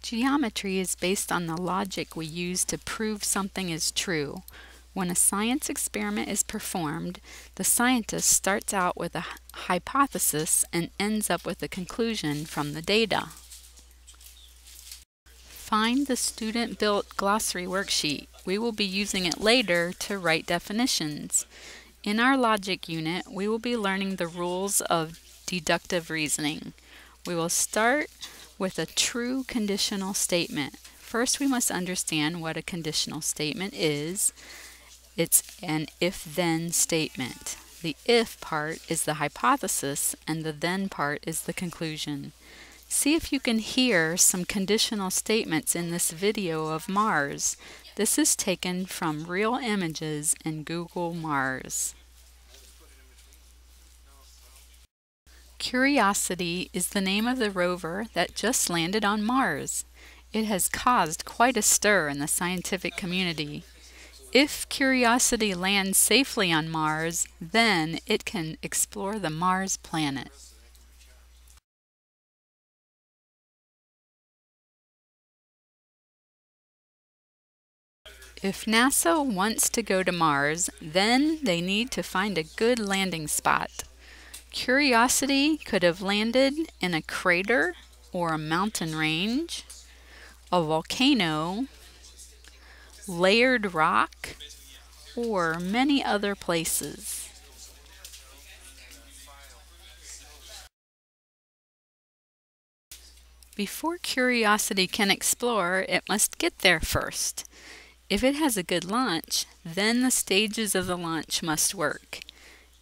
Geometry is based on the logic we use to prove something is true. When a science experiment is performed, the scientist starts out with a hypothesis and ends up with a conclusion from the data. Find the student-built glossary worksheet. We will be using it later to write definitions. In our logic unit, we will be learning the rules of deductive reasoning. We will start with a true conditional statement. First, we must understand what a conditional statement is. It's an if-then statement. The if part is the hypothesis and the then part is the conclusion. See if you can hear some conditional statements in this video of Mars. This is taken from real images in Google Mars. Curiosity is the name of the rover that just landed on Mars. It has caused quite a stir in the scientific community. If Curiosity lands safely on Mars, then it can explore the Mars planet. If NASA wants to go to Mars, then they need to find a good landing spot. Curiosity could have landed in a crater or a mountain range, a volcano, layered rock, or many other places. Before Curiosity can explore, it must get there first. If it has a good launch, then the stages of the launch must work.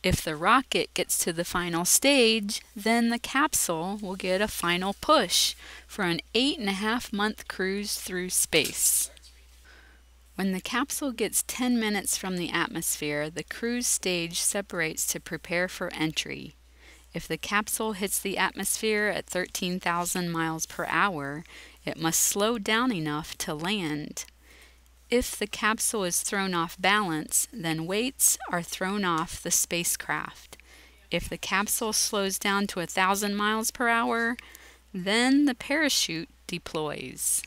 If the rocket gets to the final stage, then the capsule will get a final push for an 8.5-month cruise through space. When the capsule gets 10 minutes from the atmosphere, the cruise stage separates to prepare for entry. If the capsule hits the atmosphere at 13,000 miles per hour, it must slow down enough to land. If the capsule is thrown off balance, then weights are thrown off the spacecraft. If the capsule slows down to 1,000 miles per hour, then the parachute deploys.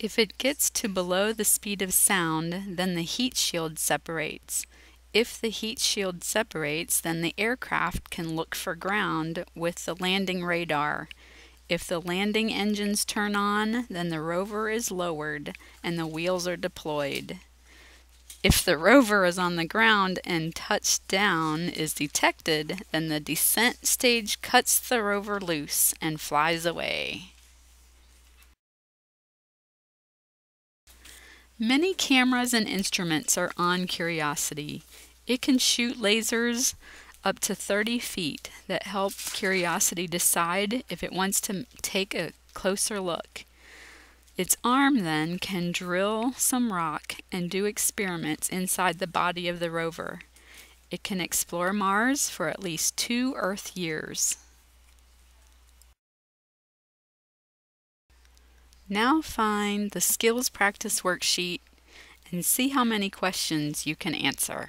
If it gets to below the speed of sound, then the heat shield separates. If the heat shield separates, then the aircraft can look for ground with the landing radar. If the landing engines turn on, then the rover is lowered and the wheels are deployed. If the rover is on the ground and touchdown is detected, then the descent stage cuts the rover loose and flies away. Many cameras and instruments are on Curiosity. It can shoot lasers up to 30 feet that help Curiosity decide if it wants to take a closer look. Its arm then can drill some rock and do experiments inside the body of the rover. It can explore Mars for at least 2 Earth years. Now find the Skills Practice Worksheet and see how many questions you can answer.